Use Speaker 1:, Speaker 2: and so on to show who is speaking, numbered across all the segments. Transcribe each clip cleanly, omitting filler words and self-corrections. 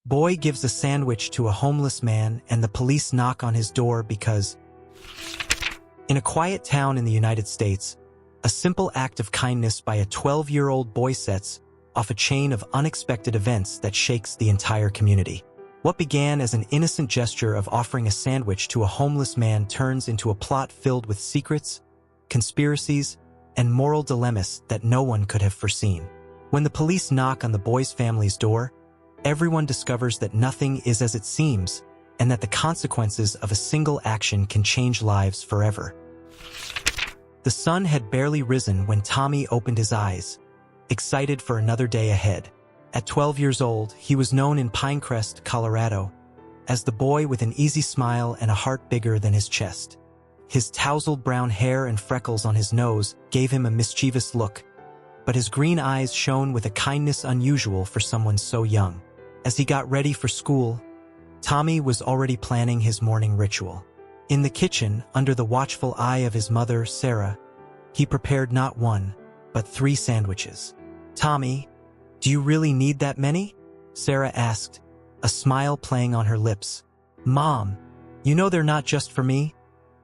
Speaker 1: Boy gives a sandwich to a homeless man and the police knock on his door because... In a quiet town in the United States, a simple act of kindness by a 12-year-old boy sets off a chain of unexpected events that shakes the entire community. What began as an innocent gesture of offering a sandwich to a homeless man turns into a plot filled with secrets, conspiracies, and moral dilemmas that no one could have foreseen. When the police knock on the boy's family's door, everyone discovers that nothing is as it seems and that the consequences of a single action can change lives forever. The sun had barely risen when Tommy opened his eyes, excited for another day ahead. At 12 years old, he was known in Pinecrest, Colorado, as the boy with an easy smile and a heart bigger than his chest. His tousled brown hair and freckles on his nose gave him a mischievous look, but his green eyes shone with a kindness unusual for someone so young. As he got ready for school, Tommy was already planning his morning ritual. In the kitchen, under the watchful eye of his mother, Sarah, he prepared not one, but 3 sandwiches. "Tommy, do you really need that many?" Sarah asked, a smile playing on her lips. "Mom, you know they're not just for me,"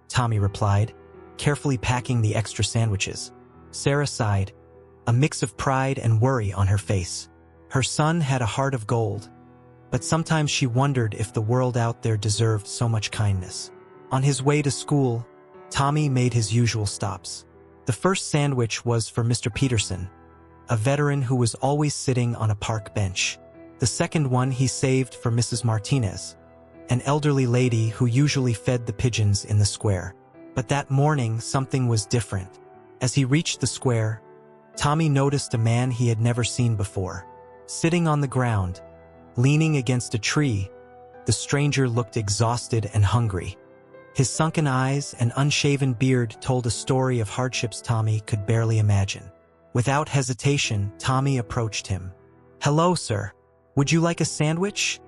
Speaker 1: Tommy replied, carefully packing the extra sandwiches. Sarah sighed, a mix of pride and worry on her face. Her son had a heart of gold, but sometimes she wondered if the world out there deserved so much kindness. On his way to school, Tommy made his usual stops. The first sandwich was for Mr. Peterson, a veteran who was always sitting on a park bench. The second one he saved for Mrs. Martinez, an elderly lady who usually fed the pigeons in the square. But that morning, something was different. As he reached the square, Tommy noticed a man he had never seen before. Sitting on the ground, leaning against a tree, the stranger looked exhausted and hungry. His sunken eyes and unshaven beard told a story of hardships Tommy could barely imagine. Without hesitation, Tommy approached him. "Hello, sir. Would you like a sandwich?"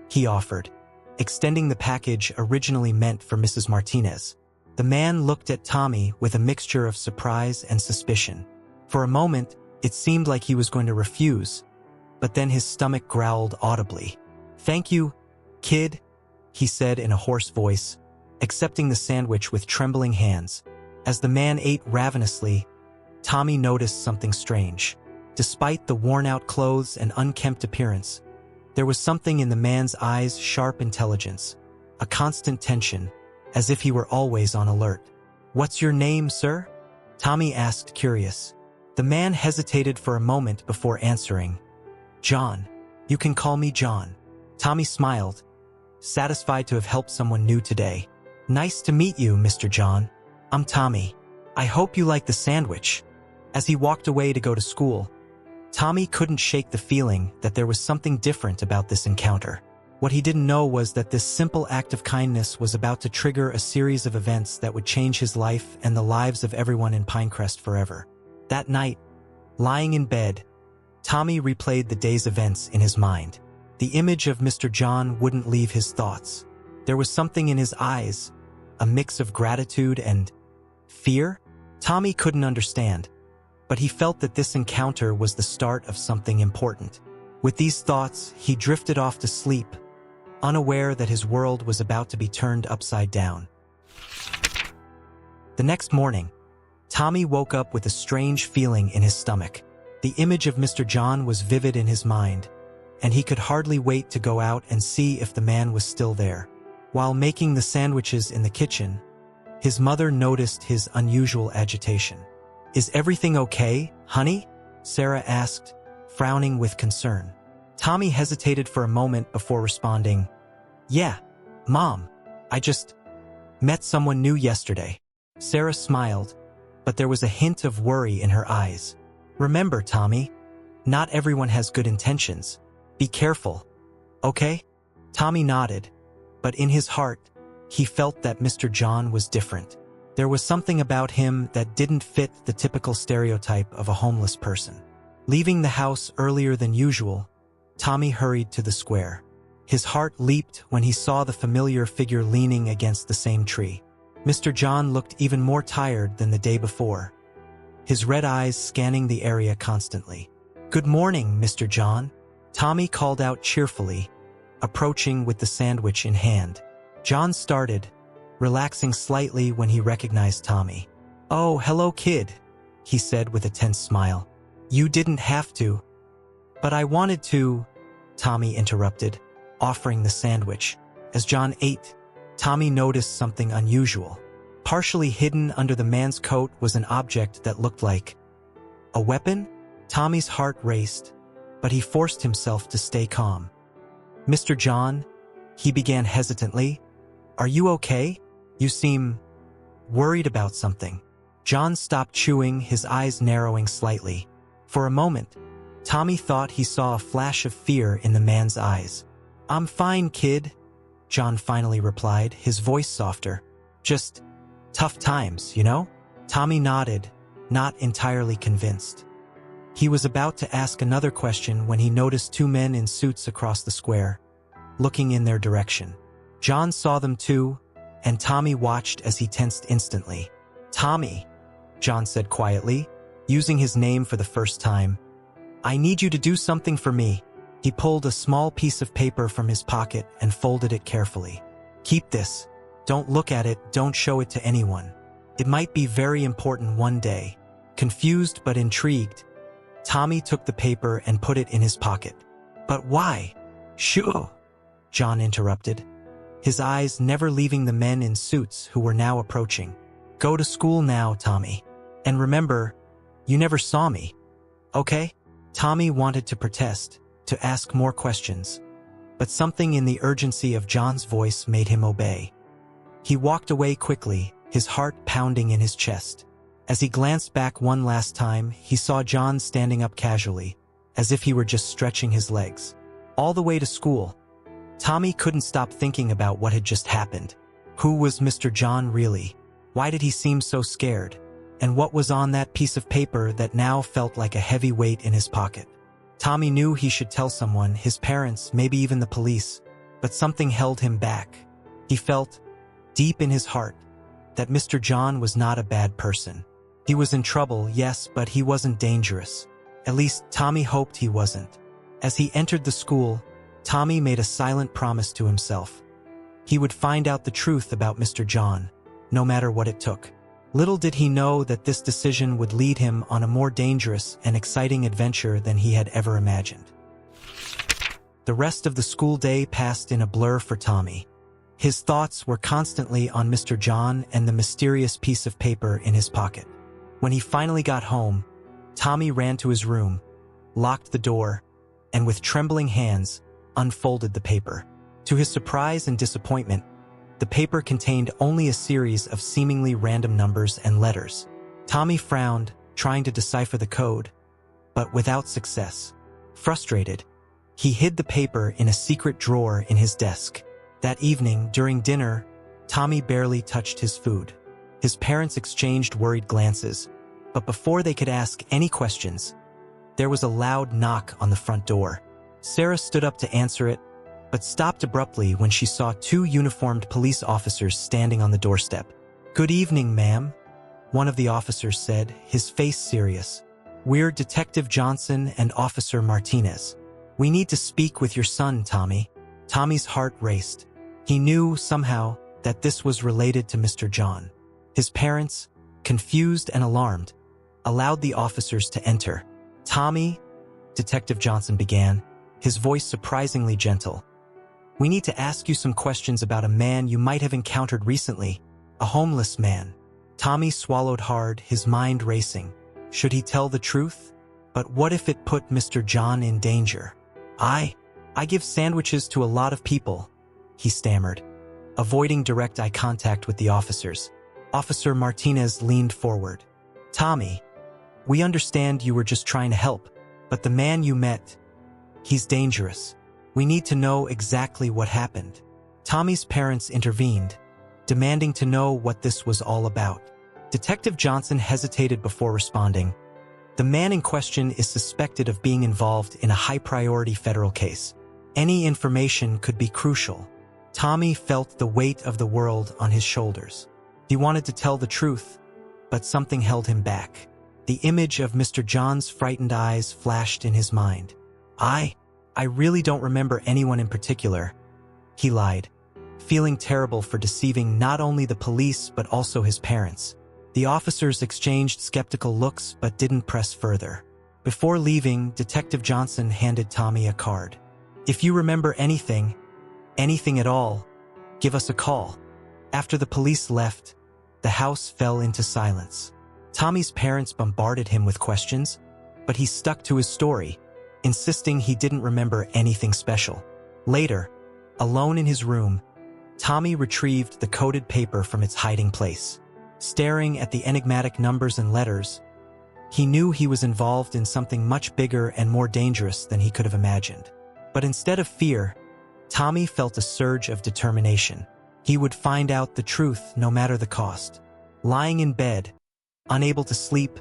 Speaker 1: he offered, extending the package originally meant for Mrs. Martinez. The man looked at Tommy with a mixture of surprise and suspicion. For a moment, it seemed like he was going to refuse, but then his stomach growled audibly. "Thank you, kid," he said in a hoarse voice, accepting the sandwich with trembling hands. As the man ate ravenously, Tommy noticed something strange. Despite the worn-out clothes and unkempt appearance, there was something in the man's eyes, sharp intelligence, a constant tension, as if he were always on alert. "What's your name, sir?" Tommy asked, curious. The man hesitated for a moment before answering. "John. You can call me John." Tommy smiled, satisfied to have helped someone new today. "Nice to meet you, Mr. John. I'm Tommy. I hope you like the sandwich." As he walked away to go to school, Tommy couldn't shake the feeling that there was something different about this encounter. What he didn't know was that this simple act of kindness was about to trigger a series of events that would change his life and the lives of everyone in Pinecrest forever. That night, lying in bed, Tommy replayed the day's events in his mind. The image of Mr. John wouldn't leave his thoughts. There was something in his eyes, a mix of gratitude and fear. Tommy couldn't understand, but he felt that this encounter was the start of something important. With these thoughts, he drifted off to sleep, unaware that his world was about to be turned upside down. The next morning, Tommy woke up with a strange feeling in his stomach. The image of Mr. John was vivid in his mind, and he could hardly wait to go out and see if the man was still there. While making the sandwiches in the kitchen, his mother noticed his unusual agitation. "Is everything okay, honey?" Sarah asked, frowning with concern. Tommy hesitated for a moment before responding, "Yeah, Mom, I just met someone new yesterday." Sarah smiled, but there was a hint of worry in her eyes. "Remember, Tommy, not everyone has good intentions. Be careful, okay?" Tommy nodded, but in his heart, he felt that Mr. John was different. There was something about him that didn't fit the typical stereotype of a homeless person. Leaving the house earlier than usual, Tommy hurried to the square. His heart leaped when he saw the familiar figure leaning against the same tree. Mr. John looked even more tired than the day before, his red eyes scanning the area constantly. "Good morning, Mr. John," Tommy called out cheerfully, approaching with the sandwich in hand. John started, relaxing slightly when he recognized Tommy. "Oh, hello, kid," he said with a tense smile. "You didn't have to." "But I wanted to," Tommy interrupted, offering the sandwich. As John ate, Tommy noticed something unusual. Partially hidden under the man's coat was an object that looked like a weapon. Tommy's heart raced, but he forced himself to stay calm. "Mr. John," he began hesitantly, "are you okay? You seem worried about something." John stopped chewing, his eyes narrowing slightly. For a moment, Tommy thought he saw a flash of fear in the man's eyes. "I'm fine, kid," John finally replied, his voice softer. "Just tough times, you know?" Tommy nodded, not entirely convinced. He was about to ask another question when he noticed two men in suits across the square, looking in their direction. John saw them too, and Tommy watched as he tensed instantly. "Tommy," John said quietly, using his name for the first time, "I need you to do something for me." He pulled a small piece of paper from his pocket and folded it carefully. "Keep this. Don't look at it, don't show it to anyone. It might be very important one day." Confused but intrigued, Tommy took the paper and put it in his pocket. "But why?" "Shoo!" John interrupted, his eyes never leaving the men in suits who were now approaching. "Go to school now, Tommy. And remember, you never saw me. Okay?" Tommy wanted to protest, to ask more questions, but something in the urgency of John's voice made him obey. He walked away quickly, his heart pounding in his chest. As he glanced back one last time, he saw John standing up casually, as if he were just stretching his legs. All the way to school, Tommy couldn't stop thinking about what had just happened. Who was Mr. John really? Why did he seem so scared? And what was on that piece of paper that now felt like a heavy weight in his pocket? Tommy knew he should tell someone, his parents, maybe even the police, but something held him back. He felt, deep in his heart, that Mr. John was not a bad person. He was in trouble, yes, but he wasn't dangerous. At least, Tommy hoped he wasn't. As he entered the school, Tommy made a silent promise to himself. He would find out the truth about Mr. John, no matter what it took. Little did he know that this decision would lead him on a more dangerous and exciting adventure than he had ever imagined. The rest of the school day passed in a blur for Tommy. His thoughts were constantly on Mr. John and the mysterious piece of paper in his pocket. When he finally got home, Tommy ran to his room, locked the door, and with trembling hands, unfolded the paper. To his surprise and disappointment, the paper contained only a series of seemingly random numbers and letters. Tommy frowned, trying to decipher the code, but without success. Frustrated, he hid the paper in a secret drawer in his desk. That evening, during dinner, Tommy barely touched his food. His parents exchanged worried glances, but before they could ask any questions, there was a loud knock on the front door. Sarah stood up to answer it, but stopped abruptly when she saw two uniformed police officers standing on the doorstep. "Good evening, ma'am," one of the officers said, his face serious. "We're Detective Johnson and Officer Martinez. We need to speak with your son, Tommy." Tommy's heart raced. He knew, somehow, that this was related to Mr. John. His parents, confused and alarmed, allowed the officers to enter. "Tommy," Detective Johnson began, his voice surprisingly gentle, "we need to ask you some questions about a man you might have encountered recently, a homeless man." Tommy swallowed hard, his mind racing. Should he tell the truth? But what if it put Mr. John in danger? I give sandwiches to a lot of people," he stammered, avoiding direct eye contact with the officers. Officer Martinez leaned forward. "Tommy, we understand you were just trying to help, but the man you met, he's dangerous. We need to know exactly what happened." Tommy's parents intervened, demanding to know what this was all about. Detective Johnson hesitated before responding. "The man in question is suspected of being involved in a high-priority federal case. Any information could be crucial." Tommy felt the weight of the world on his shoulders. He wanted to tell the truth, but something held him back. The image of Mr. John's frightened eyes flashed in his mind. "I really don't remember anyone in particular," he lied, feeling terrible for deceiving not only the police but also his parents. The officers exchanged skeptical looks but didn't press further. Before leaving, Detective Johnson handed Tommy a card. "If you remember anything at all, give us a call." After the police left, the house fell into silence. Tommy's parents bombarded him with questions, but he stuck to his story, insisting he didn't remember anything special. Later, alone in his room, Tommy retrieved the coded paper from its hiding place. Staring at the enigmatic numbers and letters, he knew he was involved in something much bigger and more dangerous than he could have imagined. But instead of fear, Tommy felt a surge of determination. He would find out the truth no matter the cost. Lying in bed, unable to sleep,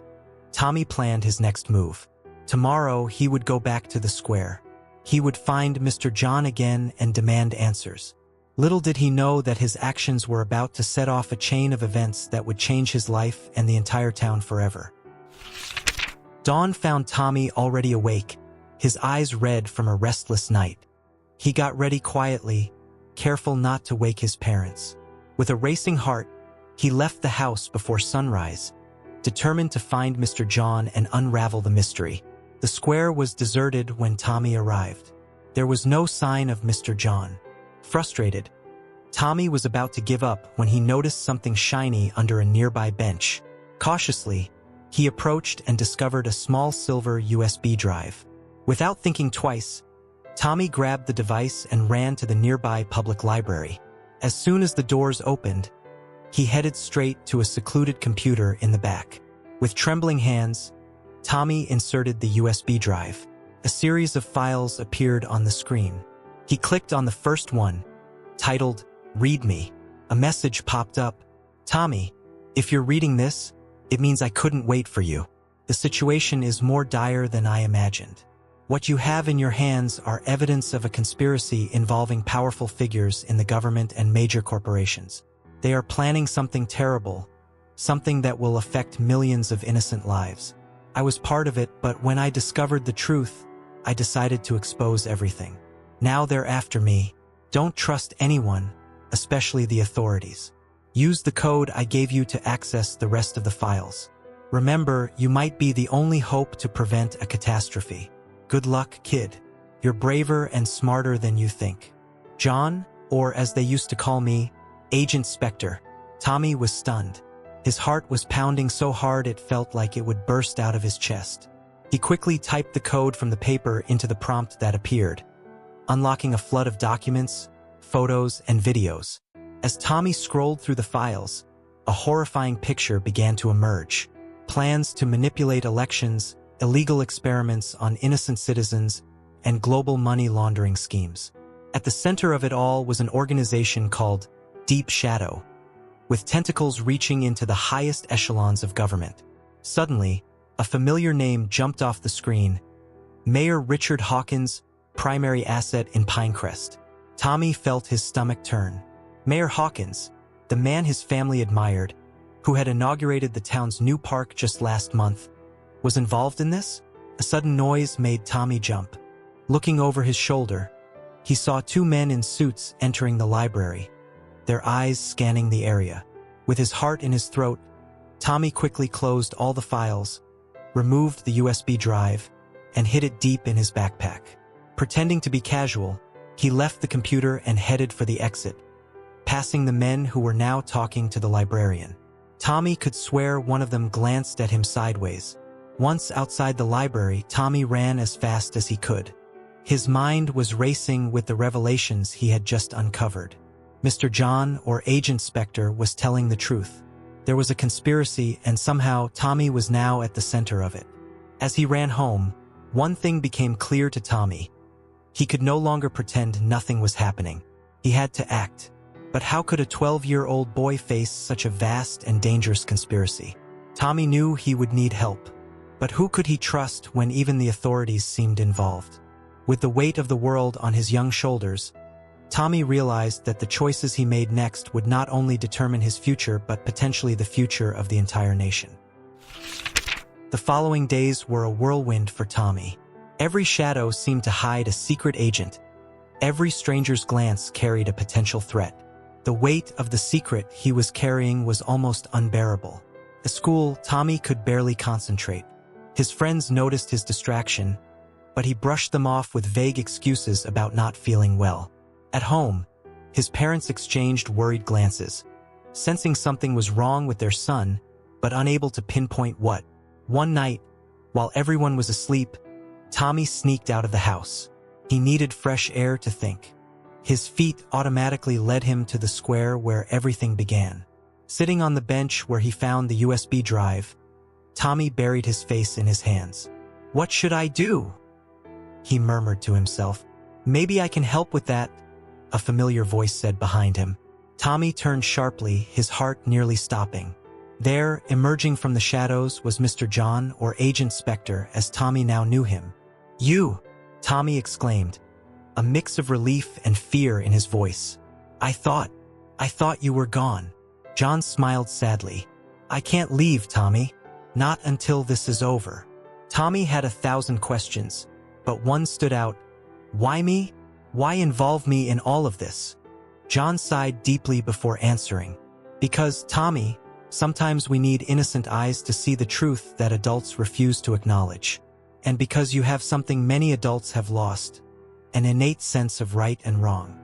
Speaker 1: Tommy planned his next move. Tomorrow he would go back to the square. He would find Mr. John again and demand answers. Little did he know that his actions were about to set off a chain of events that would change his life and the entire town forever. Dawn found Tommy already awake, his eyes red from a restless night. He got ready quietly, careful not to wake his parents. With a racing heart, he left the house before sunrise, determined to find Mr. John and unravel the mystery. The square was deserted when Tommy arrived. There was no sign of Mr. John. Frustrated, Tommy was about to give up when he noticed something shiny under a nearby bench. Cautiously, he approached and discovered a small silver USB drive. Without thinking twice, Tommy grabbed the device and ran to the nearby public library. As soon as the doors opened, he headed straight to a secluded computer in the back. With trembling hands, Tommy inserted the USB drive. A series of files appeared on the screen. He clicked on the first one, titled, "Read Me." A message popped up. "Tommy, if you're reading this, it means I couldn't wait for you. The situation is more dire than I imagined. What you have in your hands are evidence of a conspiracy involving powerful figures in the government and major corporations. They are planning something terrible, something that will affect millions of innocent lives. I was part of it, but when I discovered the truth, I decided to expose everything. Now they're after me. Don't trust anyone, especially the authorities. Use the code I gave you to access the rest of the files. Remember, you might be the only hope to prevent a catastrophe. Good luck, kid. You're braver and smarter than you think. John, or as they used to call me, Agent Spectre." Tommy was stunned. His heart was pounding so hard it felt like it would burst out of his chest. He quickly typed the code from the paper into the prompt that appeared, unlocking a flood of documents, photos, and videos. As Tommy scrolled through the files, a horrifying picture began to emerge. Plans to manipulate elections, illegal experiments on innocent citizens, and global money laundering schemes. At the center of it all was an organization called Deep Shadow, with tentacles reaching into the highest echelons of government. Suddenly, a familiar name jumped off the screen: Mayor Richard Hawkins, primary asset in Pinecrest. Tommy felt his stomach turn. Mayor Hawkins, the man his family admired, who had inaugurated the town's new park just last month, was involved in this? A sudden noise made Tommy jump. Looking over his shoulder, he saw two men in suits entering the library, their eyes scanning the area. With his heart in his throat, Tommy quickly closed all the files, removed the USB drive, and hid it deep in his backpack. Pretending to be casual, he left the computer and headed for the exit, passing the men who were now talking to the librarian. Tommy could swear one of them glanced at him sideways. Once outside the library, Tommy ran as fast as he could. His mind was racing with the revelations he had just uncovered. Mr. John, or Agent Spectre, was telling the truth. There was a conspiracy, and somehow Tommy was now at the center of it. As he ran home, one thing became clear to Tommy. He could no longer pretend nothing was happening. He had to act. But how could a 12-year-old boy face such a vast and dangerous conspiracy? Tommy knew he would need help. But who could he trust when even the authorities seemed involved? With the weight of the world on his young shoulders, Tommy realized that the choices he made next would not only determine his future but potentially the future of the entire nation. The following days were a whirlwind for Tommy. Every shadow seemed to hide a secret agent. Every stranger's glance carried a potential threat. The weight of the secret he was carrying was almost unbearable. At school, Tommy could barely concentrate. His friends noticed his distraction, but he brushed them off with vague excuses about not feeling well. At home, his parents exchanged worried glances, sensing something was wrong with their son, but unable to pinpoint what. One night, while everyone was asleep, Tommy sneaked out of the house. He needed fresh air to think. His feet automatically led him to the square where everything began. Sitting on the bench where he found the USB drive, Tommy buried his face in his hands. "What should I do?" he murmured to himself. "Maybe I can help with that," a familiar voice said behind him. Tommy turned sharply, his heart nearly stopping. There, emerging from the shadows, was Mr. John, or Agent Spectre, as Tommy now knew him. "You!" Tommy exclaimed, a mix of relief and fear in his voice. I thought you were gone." John smiled sadly. "I can't leave, Tommy. Not until this is over." Tommy had 1,000 questions, but one stood out. "Why me? Why involve me in all of this?" John sighed deeply before answering. "Because, Tommy, sometimes we need innocent eyes to see the truth that adults refuse to acknowledge. And because you have something many adults have lost, an innate sense of right and wrong."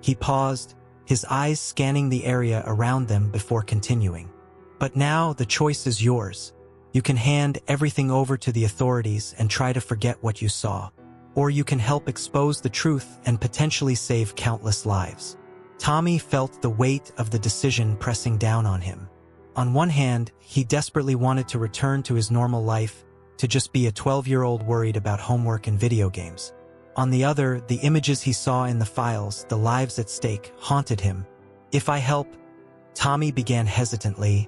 Speaker 1: He paused, his eyes scanning the area around them before continuing. "But now the choice is yours. You can hand everything over to the authorities and try to forget what you saw. Or you can help expose the truth and potentially save countless lives." Tommy felt the weight of the decision pressing down on him. On one hand, he desperately wanted to return to his normal life, to just be a 12-year-old worried about homework and video games. On the other, the images he saw in the files, the lives at stake, haunted him. "If I help," Tommy began hesitantly,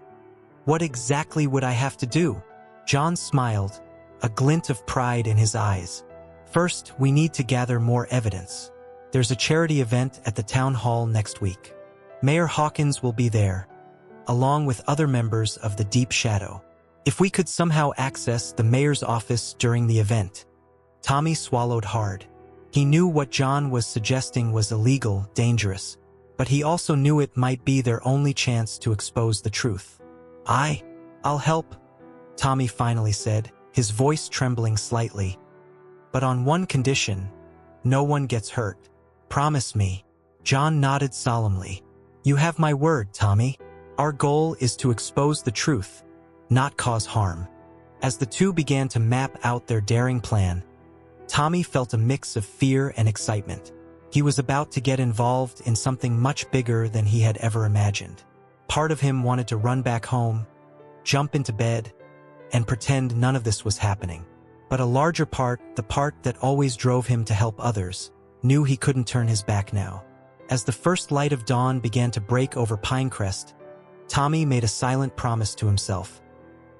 Speaker 1: "what exactly would I have to do?" John smiled, a glint of pride in his eyes. "First, we need to gather more evidence. There's a charity event at the town hall next week. Mayor Hawkins will be there, along with other members of the Deep Shadow. If we could somehow access the mayor's office during the event." Tommy swallowed hard. He knew what John was suggesting was illegal, dangerous, but he also knew it might be their only chance to expose the truth. I'll help," Tommy finally said, his voice trembling slightly. "But on one condition: no one gets hurt. Promise me." John nodded solemnly. "You have my word, Tommy. Our goal is to expose the truth, not cause harm." As the two began to map out their daring plan, Tommy felt a mix of fear and excitement. He was about to get involved in something much bigger than he had ever imagined. Part of him wanted to run back home, jump into bed, and pretend none of this was happening. But a larger part, the part that always drove him to help others, knew he couldn't turn his back now. As the first light of dawn began to break over Pinecrest, Tommy made a silent promise to himself.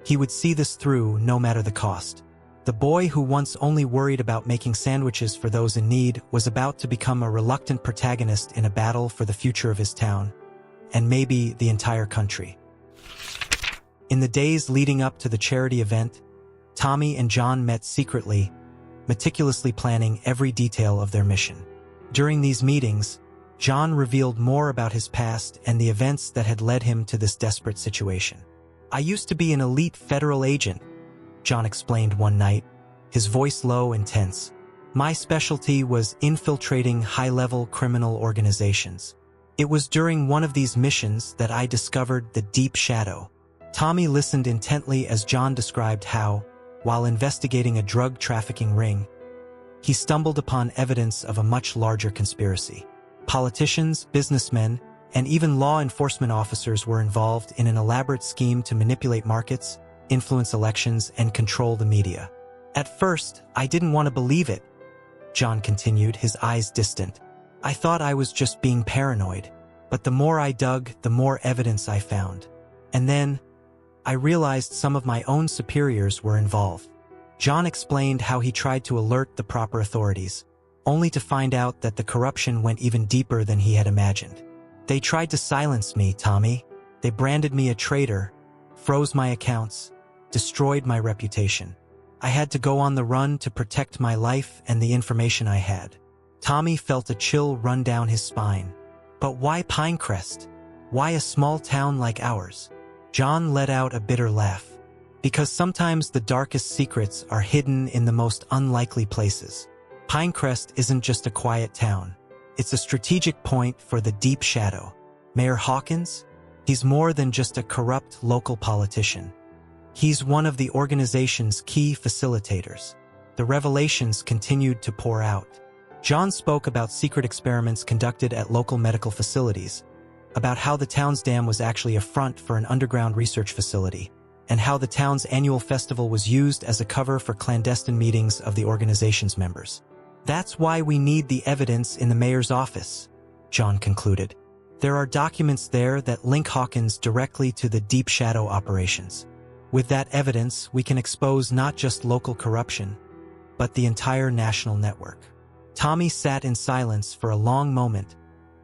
Speaker 1: He would see this through no matter the cost. The boy who once only worried about making sandwiches for those in need was about to become a reluctant protagonist in a battle for the future of his town, and maybe the entire country. In the days leading up to the charity event, Tommy and John met secretly, meticulously planning every detail of their mission. During these meetings, John revealed more about his past and the events that had led him to this desperate situation. "I used to be an elite federal agent," John explained one night, his voice low and tense. "My specialty was infiltrating high-level criminal organizations. It was during one of these missions that I discovered the Deep Shadow." Tommy listened intently as John described how, while investigating a drug trafficking ring, he stumbled upon evidence of a much larger conspiracy. Politicians, businessmen, and even law enforcement officers were involved in an elaborate scheme to manipulate markets, influence elections, and control the media. "At first, I didn't want to believe it," John continued, his eyes distant. "I thought I was just being paranoid. But the more I dug, the more evidence I found. And then, I realized some of my own superiors were involved." John explained how he tried to alert the proper authorities, only to find out that the corruption went even deeper than he had imagined. "They tried to silence me, Tommy. They branded me a traitor, froze my accounts, destroyed my reputation. I had to go on the run to protect my life and the information I had. Tommy felt a chill run down his spine. But why Pinecrest? Why a small town like ours? John let out a bitter laugh. Because sometimes the darkest secrets are hidden in the most unlikely places. Pinecrest isn't just a quiet town. It's a strategic point for the deep shadow. Mayor Hawkins? He's more than just a corrupt local politician. He's one of the organization's key facilitators. The revelations continued to pour out. John spoke about secret experiments conducted at local medical facilities, about how the town's dam was actually a front for an underground research facility, and how the town's annual festival was used as a cover for clandestine meetings of the organization's members. That's why we need the evidence in the mayor's office, John concluded. There are documents there that link Hawkins directly to the deep shadow operations. With that evidence, we can expose not just local corruption, but the entire national network. Tommy sat in silence for a long moment,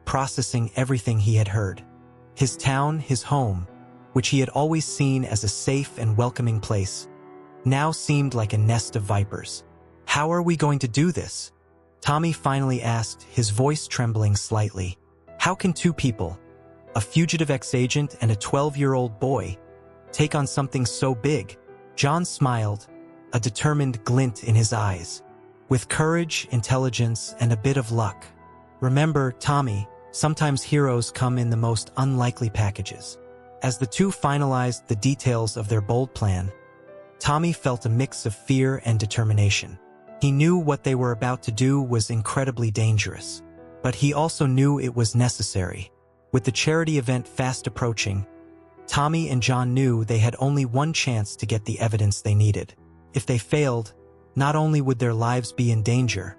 Speaker 1: processing everything he had heard. His town, his home, which he had always seen as a safe and welcoming place, now seemed like a nest of vipers. How are we going to do this? Tommy finally asked, his voice trembling slightly. How can two people, a fugitive ex-agent and a 12-year-old boy, take on something so big? John smiled, a determined glint in his eyes. With courage, intelligence, and a bit of luck. Remember, Tommy, sometimes heroes come in the most unlikely packages. As the two finalized the details of their bold plan, Tommy felt a mix of fear and determination. He knew what they were about to do was incredibly dangerous, but he also knew it was necessary. With the charity event fast approaching, Tommy and John knew they had only one chance to get the evidence they needed. If they failed, not only would their lives be in danger,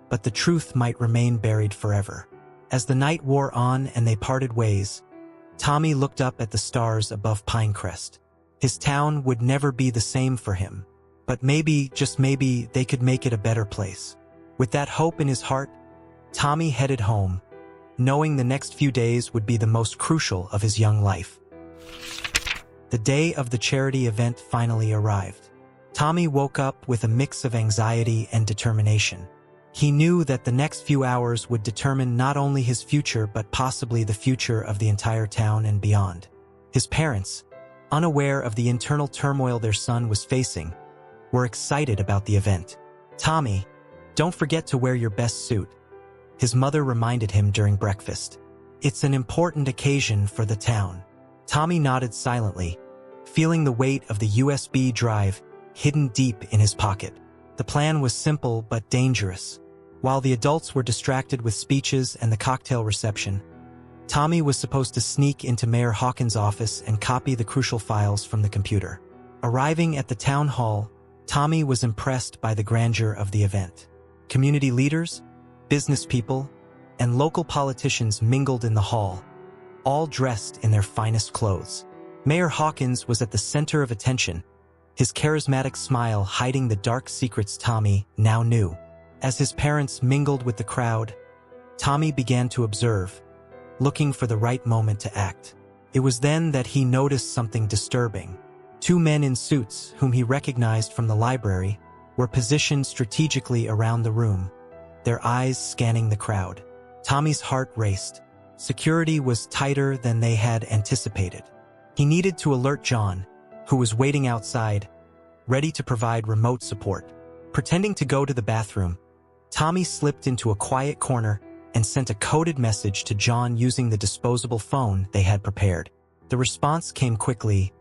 Speaker 1: but the truth might remain buried forever. As the night wore on and they parted ways, Tommy looked up at the stars above Pinecrest. His town would never be the same for him, but maybe, just maybe, they could make it a better place. With that hope in his heart, Tommy headed home, knowing the next few days would be the most crucial of his young life. The day of the charity event finally arrived. Tommy woke up with a mix of anxiety and determination. He knew that the next few hours would determine not only his future but possibly the future of the entire town and beyond. His parents, unaware of the internal turmoil their son was facing, were excited about the event. Tommy, don't forget to wear your best suit, his mother reminded him during breakfast. It's an important occasion for the town. Tommy nodded silently, feeling the weight of the USB drive hidden deep in his pocket. The plan was simple but dangerous. While the adults were distracted with speeches and the cocktail reception, Tommy was supposed to sneak into Mayor Hawkins' office and copy the crucial files from the computer. Arriving at the town hall, Tommy was impressed by the grandeur of the event. Community leaders, business people, and local politicians mingled in the hall, all dressed in their finest clothes. Mayor Hawkins was at the center of attention, his charismatic smile hiding the dark secrets Tommy now knew. As his parents mingled with the crowd, Tommy began to observe, looking for the right moment to act. It was then that he noticed something disturbing. Two men in suits, whom he recognized from the library, were positioned strategically around the room, their eyes scanning the crowd. Tommy's heart raced. Security was tighter than they had anticipated. He needed to alert John, who was waiting outside, ready to provide remote support. Pretending to go to the bathroom, Tommy slipped into a quiet corner and sent a coded message to John using the disposable phone they had prepared. The response came quickly.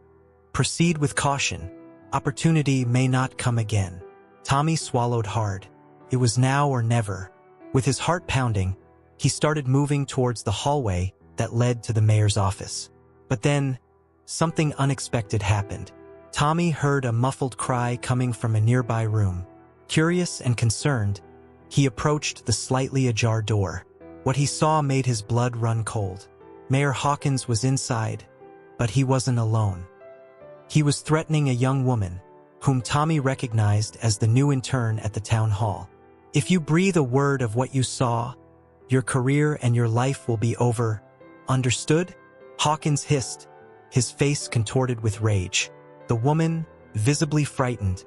Speaker 1: Proceed with caution. Opportunity may not come again. Tommy swallowed hard. It was now or never. With his heart pounding, he started moving towards the hallway that led to the mayor's office. But then, something unexpected happened. Tommy heard a muffled cry coming from a nearby room. Curious and concerned, he approached the slightly ajar door. What he saw made his blood run cold. Mayor Hawkins was inside, but he wasn't alone. He was threatening a young woman, whom Tommy recognized as the new intern at the town hall. If you breathe a word of what you saw, your career and your life will be over. Understood? Hawkins hissed, his face contorted with rage. The woman, visibly frightened,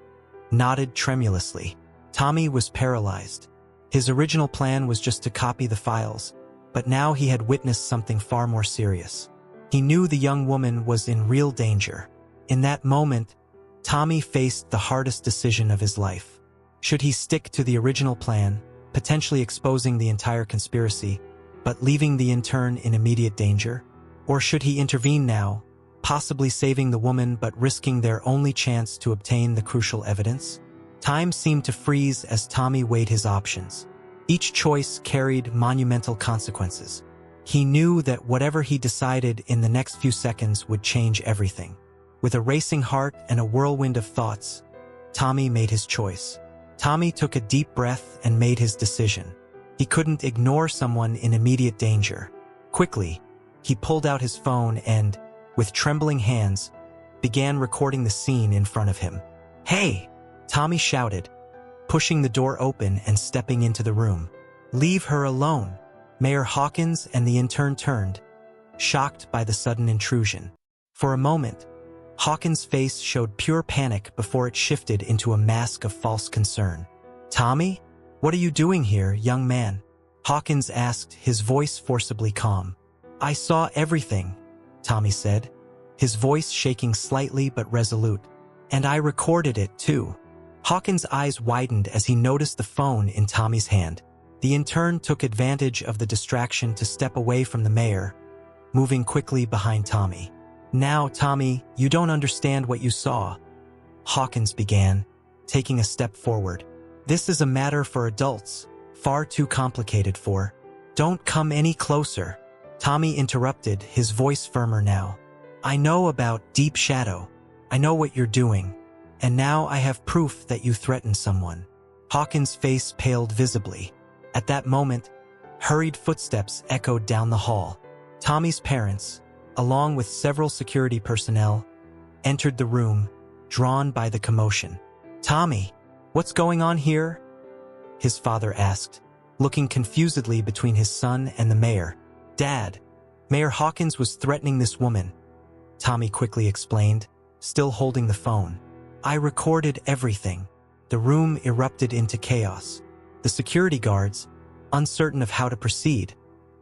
Speaker 1: nodded tremulously. Tommy was paralyzed. His original plan was just to copy the files, but now he had witnessed something far more serious. He knew the young woman was in real danger. In that moment, Tommy faced the hardest decision of his life. Should he stick to the original plan, potentially exposing the entire conspiracy, but leaving the intern in immediate danger? Or should he intervene now, possibly saving the woman but risking their only chance to obtain the crucial evidence? Time seemed to freeze as Tommy weighed his options. Each choice carried monumental consequences. He knew that whatever he decided in the next few seconds would change everything. With a racing heart and a whirlwind of thoughts, Tommy made his choice. Tommy took a deep breath and made his decision. He couldn't ignore someone in immediate danger. Quickly, he pulled out his phone and, with trembling hands, began recording the scene in front of him. "Hey!" Tommy shouted, pushing the door open and stepping into the room. "Leave her alone." Mayor Hawkins and the intern turned, shocked by the sudden intrusion. For a moment, Hawkins' face showed pure panic before it shifted into a mask of false concern. "Tommy? What are you doing here, young man?" Hawkins asked, his voice forcibly calm. "I saw everything," Tommy said, his voice shaking slightly but resolute. "And I recorded it, too." Hawkins' eyes widened as he noticed the phone in Tommy's hand. The intern took advantage of the distraction to step away from the mayor, moving quickly behind Tommy. "Now, Tommy, you don't understand what you saw," Hawkins began, taking a step forward. "This is a matter for adults, far too complicated for." "Don't come any closer," Tommy interrupted, his voice firmer now. "I know about Deep Shadow. I know what you're doing. And now I have proof that you threatened someone." Hawkins' face paled visibly. At that moment, hurried footsteps echoed down the hall. Tommy's parents, along with several security personnel, entered the room, drawn by the commotion. "Tommy, what's going on here?" his father asked, looking confusedly between his son and the mayor. "Dad, Mayor Hawkins was threatening this woman," Tommy quickly explained, still holding the phone. "I recorded everything." The room erupted into chaos. The security guards, uncertain of how to proceed,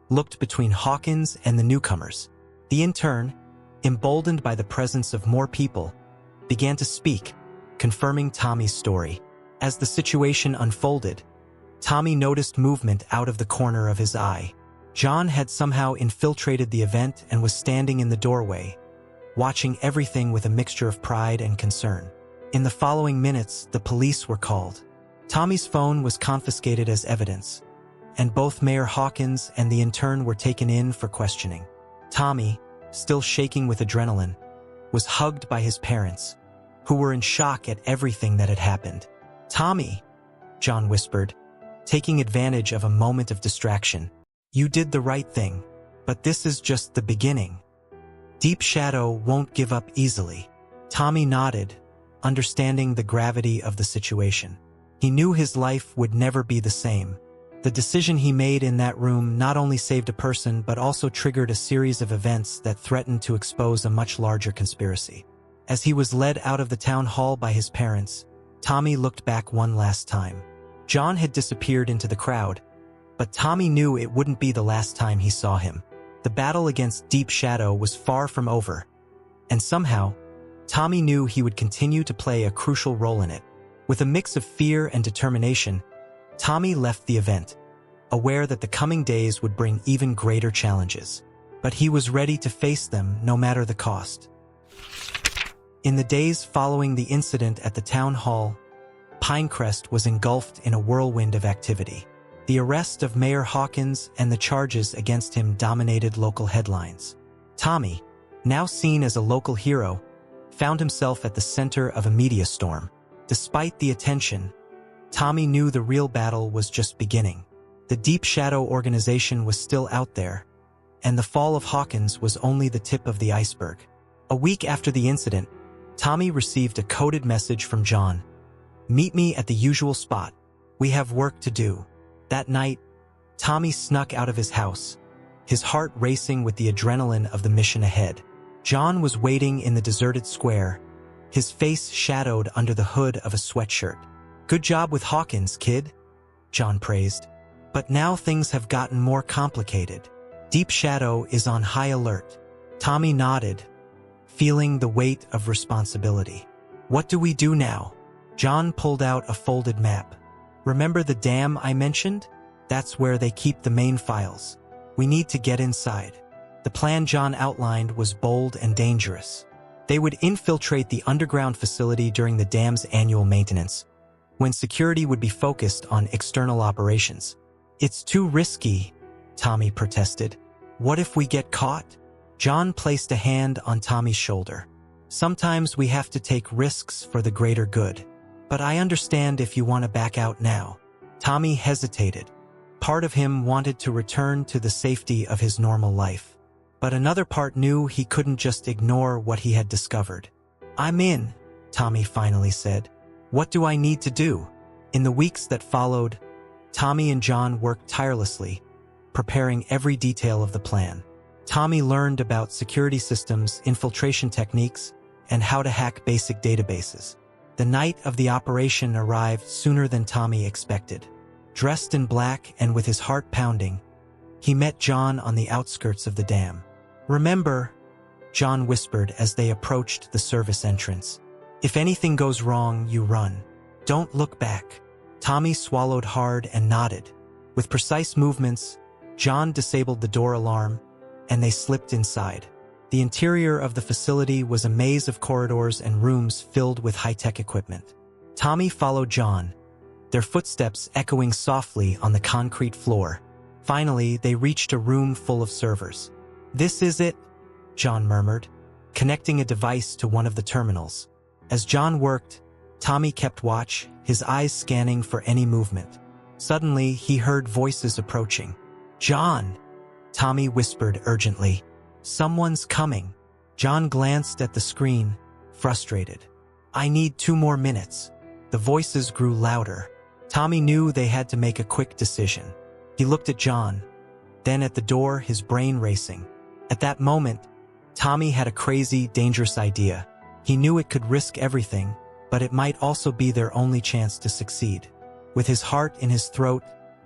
Speaker 1: looked between Hawkins and the newcomers. The intern, emboldened by the presence of more people, began to speak, confirming Tommy's story. As the situation unfolded, Tommy noticed movement out of the corner of his eye. John had somehow infiltrated the event and was standing in the doorway, watching everything with a mixture of pride and concern. In the following minutes, the police were called. Tommy's phone was confiscated as evidence, and both Mayor Hawkins and the intern were taken in for questioning. Tommy, still shaking with adrenaline, was hugged by his parents, who were in shock at everything that had happened. "Tommy," John whispered, taking advantage of a moment of distraction, "you did the right thing, but this is just the beginning. Deep Shadow won't give up easily." Tommy nodded, understanding the gravity of the situation. He knew his life would never be the same. The decision he made in that room not only saved a person but also triggered a series of events that threatened to expose a much larger conspiracy. As he was led out of the town hall by his parents, Tommy looked back one last time. John had disappeared into the crowd, but Tommy knew it wouldn't be the last time he saw him. The battle against Deep Shadow was far from over, and somehow, Tommy knew he would continue to play a crucial role in it. With a mix of fear and determination, Tommy left the event, aware that the coming days would bring even greater challenges. But he was ready to face them no matter the cost. In the days following the incident at the town hall, Pinecrest was engulfed in a whirlwind of activity. The arrest of Mayor Hawkins and the charges against him dominated local headlines. Tommy, now seen as a local hero, found himself at the center of a media storm. Despite the attention, Tommy knew the real battle was just beginning. The Deep Shadow organization was still out there, and the fall of Hawkins was only the tip of the iceberg. A week after the incident, Tommy received a coded message from John. "Meet me at the usual spot. We have work to do." That night, Tommy snuck out of his house, his heart racing with the adrenaline of the mission ahead. John was waiting in the deserted square, his face shadowed under the hood of a sweatshirt. "Good job with Hawkins, kid," John praised. "But now things have gotten more complicated. Deep Shadow is on high alert." Tommy nodded, feeling the weight of responsibility. "What do we do now?" John pulled out a folded map. "Remember the dam I mentioned? That's where they keep the main files. We need to get inside." The plan John outlined was bold and dangerous. They would infiltrate the underground facility during the dam's annual maintenance, when security would be focused on external operations. "It's too risky," Tommy protested. "What if we get caught?" John placed a hand on Tommy's shoulder. "Sometimes we have to take risks for the greater good. But I understand if you want to back out now." Tommy hesitated. Part of him wanted to return to the safety of his normal life. But another part knew he couldn't just ignore what he had discovered. "I'm in," Tommy finally said. "What do I need to do?" In the weeks that followed, Tommy and John worked tirelessly, preparing every detail of the plan. Tommy learned about security systems, infiltration techniques, and how to hack basic databases. The night of the operation arrived sooner than Tommy expected. Dressed in black and with his heart pounding, he met John on the outskirts of the dam. "Remember," John whispered as they approached the service entrance, "if anything goes wrong, you run. Don't look back." Tommy swallowed hard and nodded. With precise movements, John disabled the door alarm, and they slipped inside. The interior of the facility was a maze of corridors and rooms filled with high-tech equipment. Tommy followed John, their footsteps echoing softly on the concrete floor. Finally, they reached a room full of servers. "This is it," John murmured, connecting a device to one of the terminals. As John worked, Tommy kept watch, his eyes scanning for any movement. Suddenly, he heard voices approaching. "John!" Tommy whispered urgently. "Someone's coming." John glanced at the screen, frustrated. "I need 2 more minutes." The voices grew louder. Tommy knew they had to make a quick decision. He looked at John, then at the door, his brain racing. At that moment, Tommy had a crazy, dangerous idea. He knew it could risk everything, but it might also be their only chance to succeed. With his heart in his throat,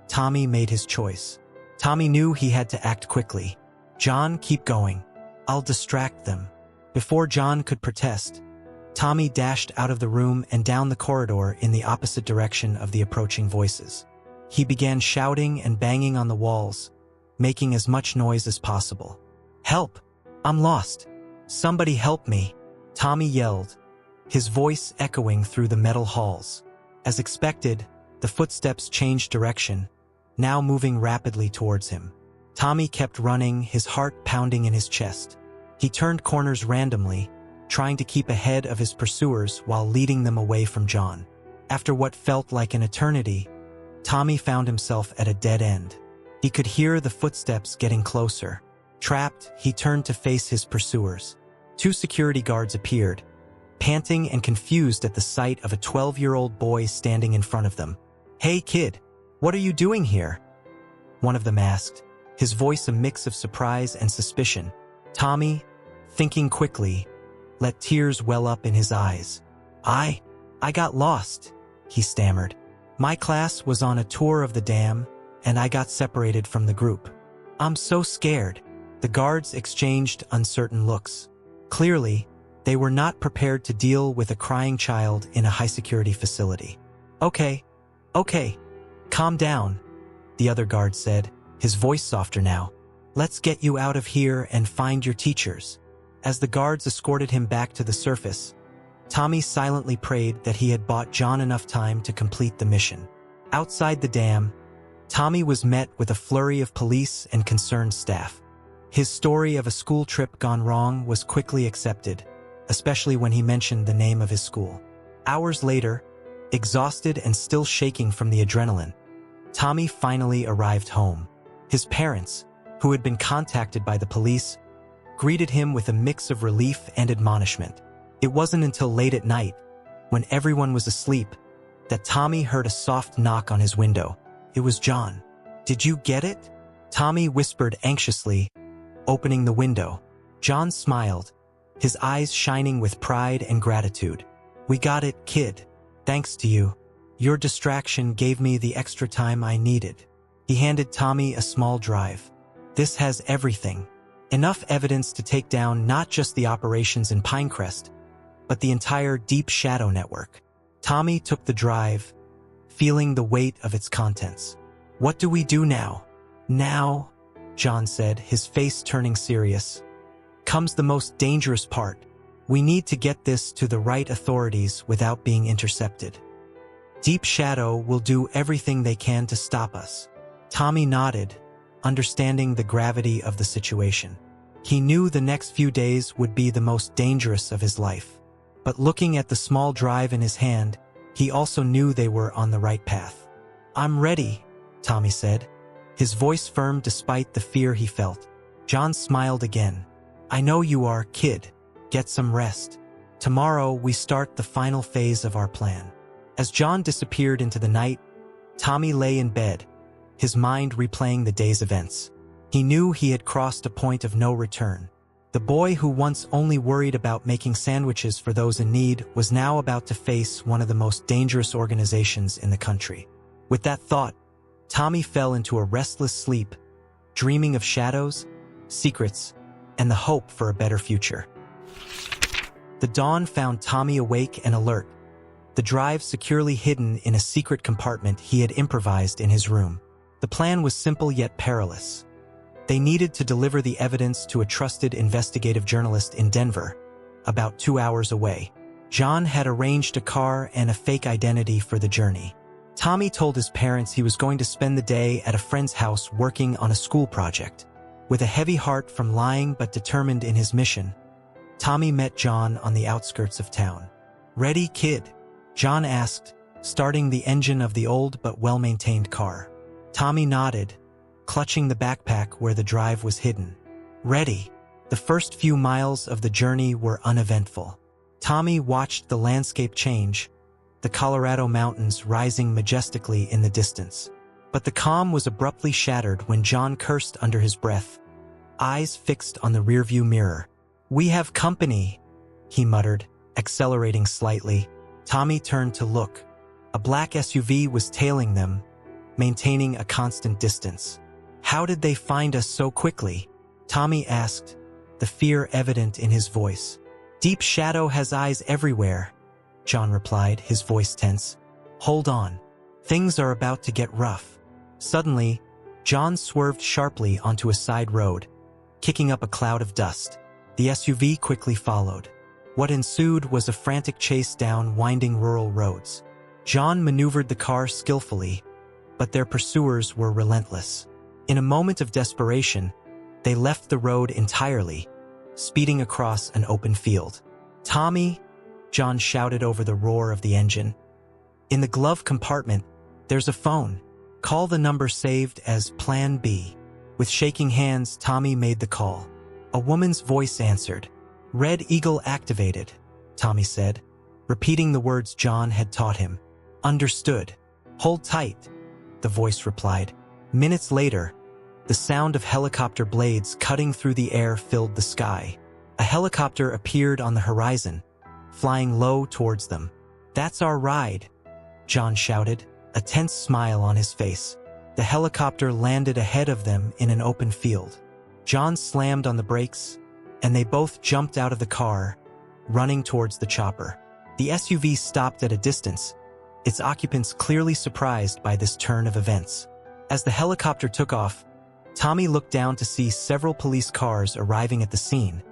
Speaker 1: Tommy made his choice. Tommy knew he had to act quickly. "John, keep going. I'll distract them." Before John could protest, Tommy dashed out of the room and down the corridor in the opposite direction of the approaching voices. He began shouting and banging on the walls, making as much noise as possible. "Help! I'm lost! Somebody help me!" Tommy yelled, his voice echoing through the metal halls. As expected, the footsteps changed direction, now moving rapidly towards him. Tommy kept running, his heart pounding in his chest. He turned corners randomly, trying to keep ahead of his pursuers while leading them away from John. After what felt like an eternity, Tommy found himself at a dead end. He could hear the footsteps getting closer. Trapped, he turned to face his pursuers. 2 security guards appeared, panting and confused at the sight of a 12-year-old boy standing in front of them. "Hey kid, what are you doing here?" one of them asked, his voice a mix of surprise and suspicion. Tommy, thinking quickly, let tears well up in his eyes. I got lost," he stammered. "My class was on a tour of the dam, and I got separated from the group. I'm so scared." The guards exchanged uncertain looks. Clearly, they were not prepared to deal with a crying child in a high-security facility. Okay, calm down," the other guard said, his voice softer now. "Let's get you out of here and find your teachers." As the guards escorted him back to the surface, Tommy silently prayed that he had bought John enough time to complete the mission. Outside the dam, Tommy was met with a flurry of police and concerned staff. His story of a school trip gone wrong was quickly accepted, especially when he mentioned the name of his school. Hours later, exhausted and still shaking from the adrenaline, Tommy finally arrived home. His parents, who had been contacted by the police, greeted him with a mix of relief and admonishment. It wasn't until late at night, when everyone was asleep, that Tommy heard a soft knock on his window. It was John. "Did you get it?" Tommy whispered anxiously, opening the window. John smiled, his eyes shining with pride and gratitude. "We got it, kid. Thanks to you. Your distraction gave me the extra time I needed." He handed Tommy a small drive. "This has everything. Enough evidence to take down not just the operations in Pinecrest, but the entire Deep Shadow network." Tommy took the drive, feeling the weight of its contents. "What do we do now?" "Now," John said, his face turning serious, "comes the most dangerous part. We need to get this to the right authorities without being intercepted. Deep Shadow will do everything they can to stop us." Tommy nodded, understanding the gravity of the situation. He knew the next few days would be the most dangerous of his life. But looking at the small drive in his hand, he also knew they were on the right path. "I'm ready," Tommy said, his voice firm despite the fear he felt. John smiled again. "I know you are, kid. Get some rest. Tomorrow we start the final phase of our plan." As John disappeared into the night, Tommy lay in bed, his mind replaying the day's events. He knew he had crossed a point of no return. The boy who once only worried about making sandwiches for those in need was now about to face one of the most dangerous organizations in the country. With that thought, Tommy fell into a restless sleep, dreaming of shadows, secrets, and the hope for a better future. The dawn found Tommy awake and alert, the drive securely hidden in a secret compartment he had improvised in his room. The plan was simple yet perilous. They needed to deliver the evidence to a trusted investigative journalist in Denver, about 2 hours away. John had arranged a car and a fake identity for the journey. Tommy told his parents he was going to spend the day at a friend's house working on a school project. With a heavy heart from lying but determined in his mission, Tommy met John on the outskirts of town. "Ready, kid?" John asked, starting the engine of the old but well-maintained car. Tommy nodded, clutching the backpack where the drive was hidden. "Ready." The first few miles of the journey were uneventful. Tommy watched the landscape change, the Colorado mountains rising majestically in the distance. But the calm was abruptly shattered when John cursed under his breath, eyes fixed on the rearview mirror. "We have company," he muttered, accelerating slightly. Tommy turned to look. A black SUV was tailing them, maintaining a constant distance. "How did they find us so quickly?" Tommy asked, the fear evident in his voice. "Deep Shadow has eyes everywhere," John replied, his voice tense. "Hold on. Things are about to get rough." Suddenly, John swerved sharply onto a side road, kicking up a cloud of dust. The SUV quickly followed. What ensued was a frantic chase down winding rural roads. John maneuvered the car skillfully, but their pursuers were relentless. In a moment of desperation, they left the road entirely, speeding across an open field. "Tommy," John shouted over the roar of the engine. "In the glove compartment, there's a phone. Call the number saved as Plan B." With shaking hands, Tommy made the call. A woman's voice answered. "Red Eagle activated," Tommy said, repeating the words John had taught him. "Understood. Hold tight," the voice replied. Minutes later, the sound of helicopter blades cutting through the air filled the sky. A helicopter appeared on the horizon, flying low towards them. "That's our ride," John shouted, a tense smile on his face. The helicopter landed ahead of them in an open field. John slammed on the brakes, and they both jumped out of the car, running towards the chopper. The SUV stopped at a distance, its occupants clearly surprised by this turn of events. As the helicopter took off, Tommy looked down to see several police cars arriving at the scene,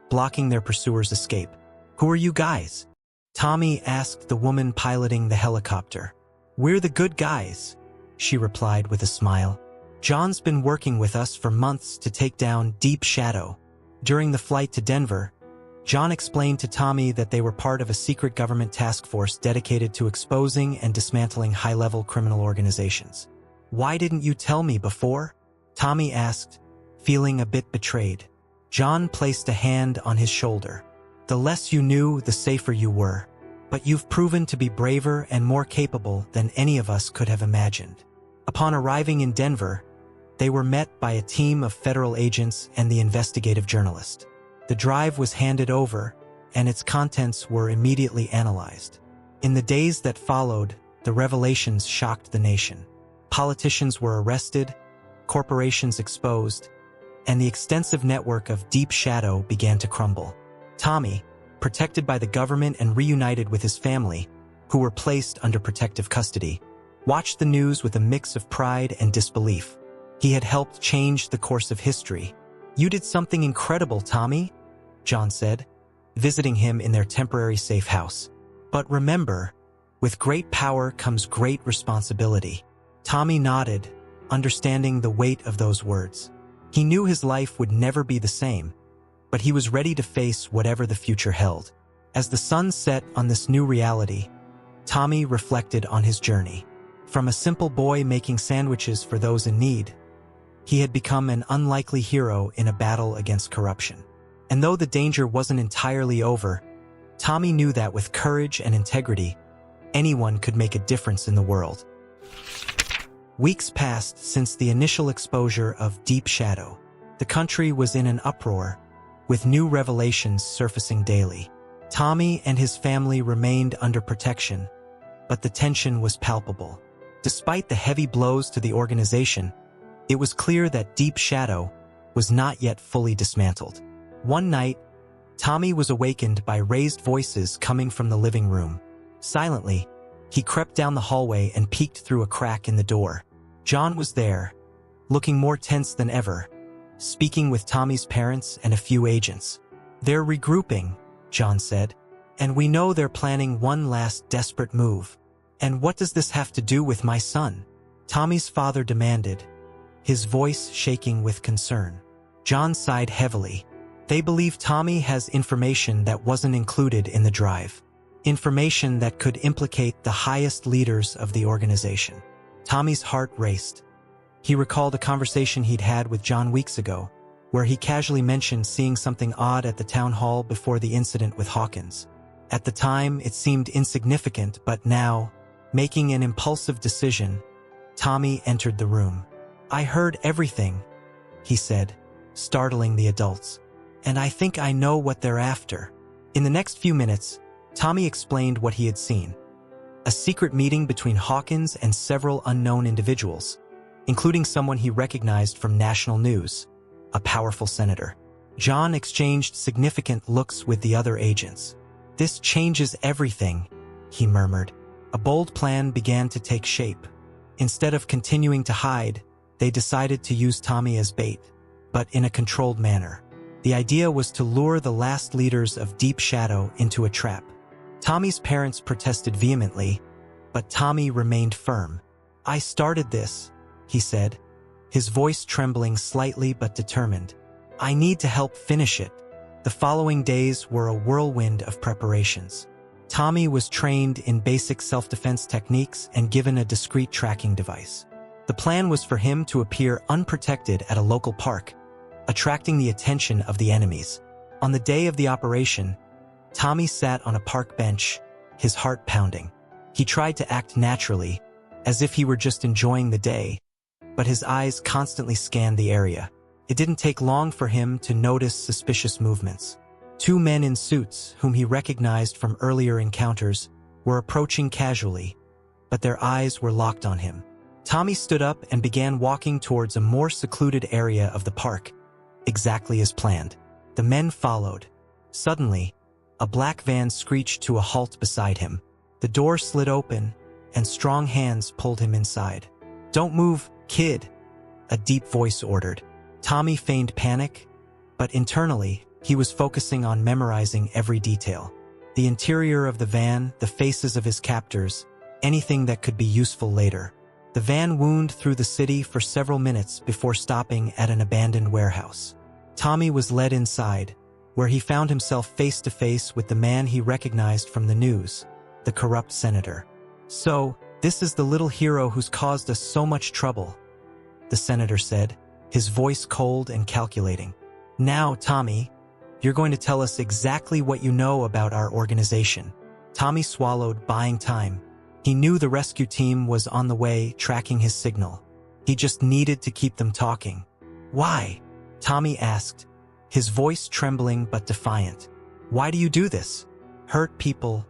Speaker 1: blocking their pursuers' escape. "Who are you guys?" Tommy asked the woman piloting the helicopter. "We're the good guys," she replied with a smile. "John's been working with us for months to take down Deep Shadow." During the flight to Denver, John explained to Tommy that they were part of a secret government task force dedicated to exposing and dismantling high-level criminal organizations. "Why didn't you tell me before?" Tommy asked, feeling a bit betrayed. John placed a hand on his shoulder. "The less you knew, the safer you were. But you've proven to be braver and more capable than any of us could have imagined." Upon arriving in Denver, they were met by a team of federal agents and the investigative journalist. The drive was handed over, and its contents were immediately analyzed. In the days that followed, the revelations shocked the nation. Politicians were arrested, corporations exposed, and the extensive network of Deep Shadow began to crumble. Tommy, protected by the government and reunited with his family, who were placed under protective custody, watched the news with a mix of pride and disbelief. He had helped change the course of history. "You did something incredible, Tommy," John said, visiting him in their temporary safe house. "But remember, with great power comes great responsibility." Tommy nodded, understanding the weight of those words. He knew his life would never be the same, but he was ready to face whatever the future held. As the sun set on this new reality, Tommy reflected on his journey. From a simple boy making sandwiches for those in need, he had become an unlikely hero in a battle against corruption. And though the danger wasn't entirely over, Tommy knew that with courage and integrity, anyone could make a difference in the world. Weeks passed since the initial exposure of Deep Shadow. The country was in an uproar, with new revelations surfacing daily. Tommy and his family remained under protection, but the tension was palpable. Despite the heavy blows to the organization, it was clear that Deep Shadow was not yet fully dismantled. One night, Tommy was awakened by raised voices coming from the living room. Silently, he crept down the hallway and peeked through a crack in the door. John was there, looking more tense than ever, speaking with Tommy's parents and a few agents. "They're regrouping," John said, "and we know they're planning one last desperate move." "And what does this have to do with my son?" Tommy's father demanded, his voice shaking with concern. John sighed heavily. "They believe Tommy has information that wasn't included in the drive. Information that could implicate the highest leaders of the organization." Tommy's heart raced. He recalled a conversation he'd had with John weeks ago, where he casually mentioned seeing something odd at the town hall before the incident with Hawkins. At the time, it seemed insignificant, but now, making an impulsive decision, Tommy entered the room. "I heard everything," he said, startling the adults. "And I think I know what they're after." In the next few minutes, Tommy explained what he had seen. A secret meeting between Hawkins and several unknown individuals, including someone he recognized from national news, a powerful senator. John exchanged significant looks with the other agents. "This changes everything," he murmured. A bold plan began to take shape. Instead of continuing to hide, they decided to use Tommy as bait, but in a controlled manner. The idea was to lure the last leaders of Deep Shadow into a trap. Tommy's parents protested vehemently, but Tommy remained firm. "I started this," he said, his voice trembling slightly but determined. "I need to help finish it." The following days were a whirlwind of preparations. Tommy was trained in basic self-defense techniques and given a discreet tracking device. The plan was for him to appear unprotected at a local park, attracting the attention of the enemies. On the day of the operation, Tommy sat on a park bench, his heart pounding. He tried to act naturally, as if he were just enjoying the day, but his eyes constantly scanned the area. It didn't take long for him to notice suspicious movements. Two men in suits, whom he recognized from earlier encounters, were approaching casually, but their eyes were locked on him. Tommy stood up and began walking towards a more secluded area of the park, exactly as planned. The men followed. Suddenly, a black van screeched to a halt beside him. The door slid open, and strong hands pulled him inside. "Don't move, kid," a deep voice ordered. Tommy feigned panic, but internally, he was focusing on memorizing every detail. The interior of the van, the faces of his captors, anything that could be useful later. The van wound through the city for several minutes before stopping at an abandoned warehouse. Tommy was led inside, where he found himself face to face with the man he recognized from the news, the corrupt senator. "So, this is the little hero who's caused us so much trouble," the senator said, his voice cold and calculating. "Now, Tommy, you're going to tell us exactly what you know about our organization." Tommy swallowed, buying time. He knew the rescue team was on the way, tracking his signal. He just needed to keep them talking. "Why?" Tommy asked, his voice trembling but defiant. "Why do you do this? Hurt people,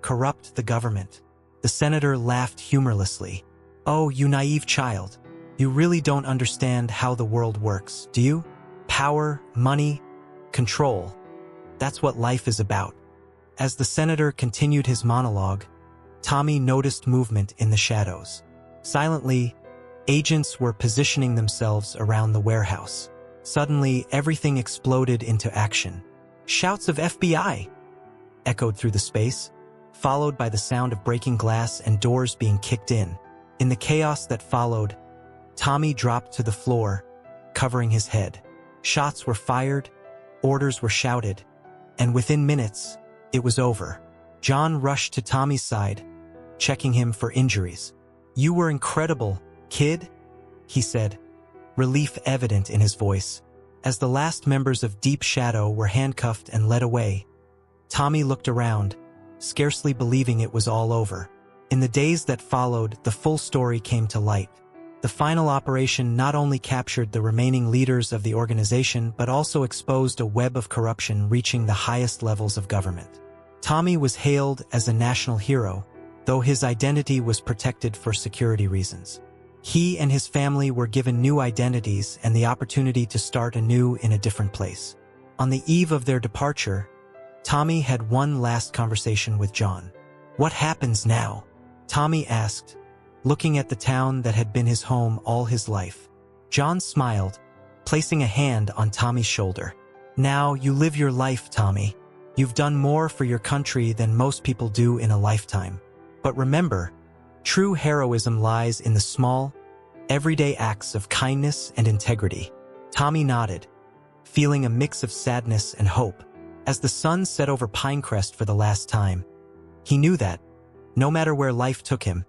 Speaker 1: corrupt the government." The senator laughed humorlessly. "Oh, you naive child. You really don't understand how the world works, do you? Power, money, control. That's what life is about." As the senator continued his monologue, Tommy noticed movement in the shadows. Silently, agents were positioning themselves around the warehouse. Suddenly, everything exploded into action. Shouts of "FBI!" echoed through the space, followed by the sound of breaking glass and doors being kicked in. In the chaos that followed, Tommy dropped to the floor, covering his head. Shots were fired, orders were shouted, and within minutes, it was over. John rushed to Tommy's side, checking him for injuries. "You were incredible, kid," he said, relief evident in his voice. As the last members of Deep Shadow were handcuffed and led away, Tommy looked around, scarcely believing it was all over. In the days that followed, the full story came to light. The final operation not only captured the remaining leaders of the organization but also exposed a web of corruption reaching the highest levels of government. Tommy was hailed as a national hero, though his identity was protected for security reasons. He and his family were given new identities and the opportunity to start anew in a different place. On the eve of their departure, Tommy had one last conversation with John. "What happens now?" Tommy asked, looking at the town that had been his home all his life. John smiled, placing a hand on Tommy's shoulder. "Now you live your life, Tommy. You've done more for your country than most people do in a lifetime. But remember, true heroism lies in the small, everyday acts of kindness and integrity." Tommy nodded, feeling a mix of sadness and hope. As the sun set over Pinecrest for the last time, he knew that, no matter where life took him,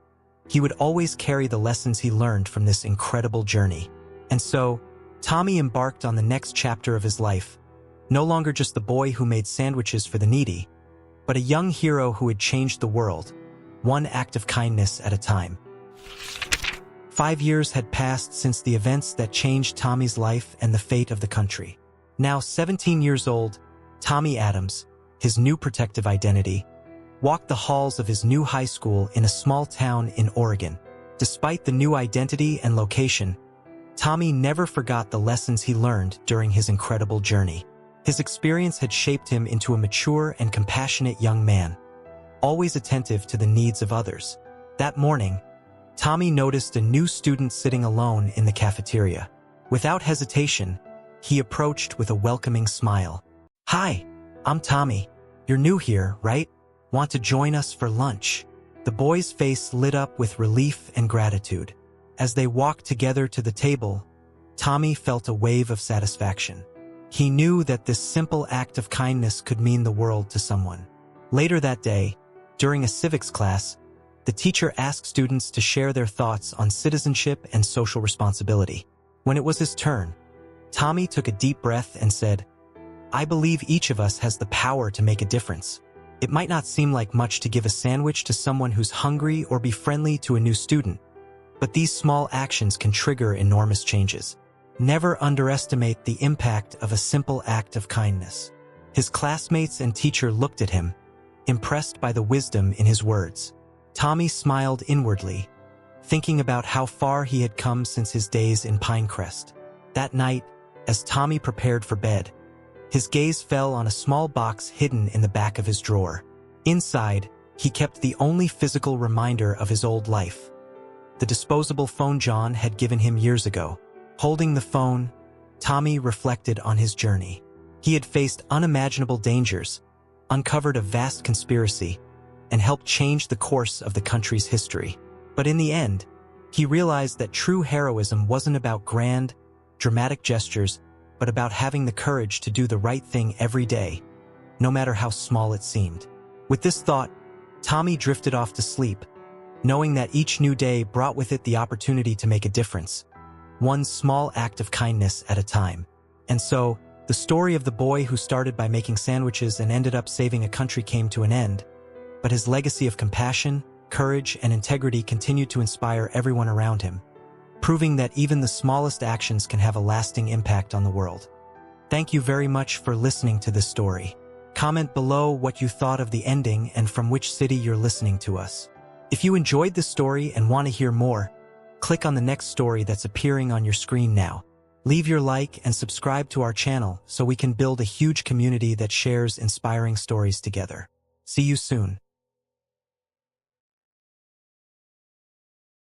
Speaker 1: he would always carry the lessons he learned from this incredible journey. And so, Tommy embarked on the next chapter of his life, no longer just the boy who made sandwiches for the needy, but a young hero who had changed the world, one act of kindness at a time. 5 years had passed since the events that changed Tommy's life and the fate of the country. Now 17 years old, Tommy Adams, his new protective identity, walked the halls of his new high school in a small town in Oregon. Despite the new identity and location, Tommy never forgot the lessons he learned during his incredible journey. His experience had shaped him into a mature and compassionate young man, always attentive to the needs of others. That morning, Tommy noticed a new student sitting alone in the cafeteria. Without hesitation, he approached with a welcoming smile. "Hi, I'm Tommy. You're new here, right? Want to join us for lunch?" The boy's face lit up with relief and gratitude. As they walked together to the table, Tommy felt a wave of satisfaction. He knew that this simple act of kindness could mean the world to someone. Later that day, during a civics class, the teacher asked students to share their thoughts on citizenship and social responsibility. When it was his turn, Tommy took a deep breath and said, "I believe each of us has the power to make a difference. It might not seem like much to give a sandwich to someone who's hungry or be friendly to a new student, but these small actions can trigger enormous changes. Never underestimate the impact of a simple act of kindness." His classmates and teacher looked at him, impressed by the wisdom in his words. Tommy smiled inwardly, thinking about how far he had come since his days in Pinecrest. That night, as Tommy prepared for bed, his gaze fell on a small box hidden in the back of his drawer. Inside, he kept the only physical reminder of his old life, the disposable phone John had given him years ago. Holding the phone, Tommy reflected on his journey. He had faced unimaginable dangers, uncovered a vast conspiracy, and helped change the course of the country's history. But in the end, he realized that true heroism wasn't about grand, dramatic gestures, but about having the courage to do the right thing every day, no matter how small it seemed. With this thought, Tommy drifted off to sleep, knowing that each new day brought with it the opportunity to make a difference, one small act of kindness at a time. And so, the story of the boy who started by making sandwiches and ended up saving a country came to an end, but his legacy of compassion, courage, and integrity continued to inspire everyone around him, proving that even the smallest actions can have a lasting impact on the world. Thank you very much for listening to this story. Comment below what you thought of the ending and from which city you're listening to us. If you enjoyed this story and want to hear more, click on the next story that's appearing on your screen now. Leave your like and subscribe to our channel so we can build a huge community that shares inspiring stories together. See you soon.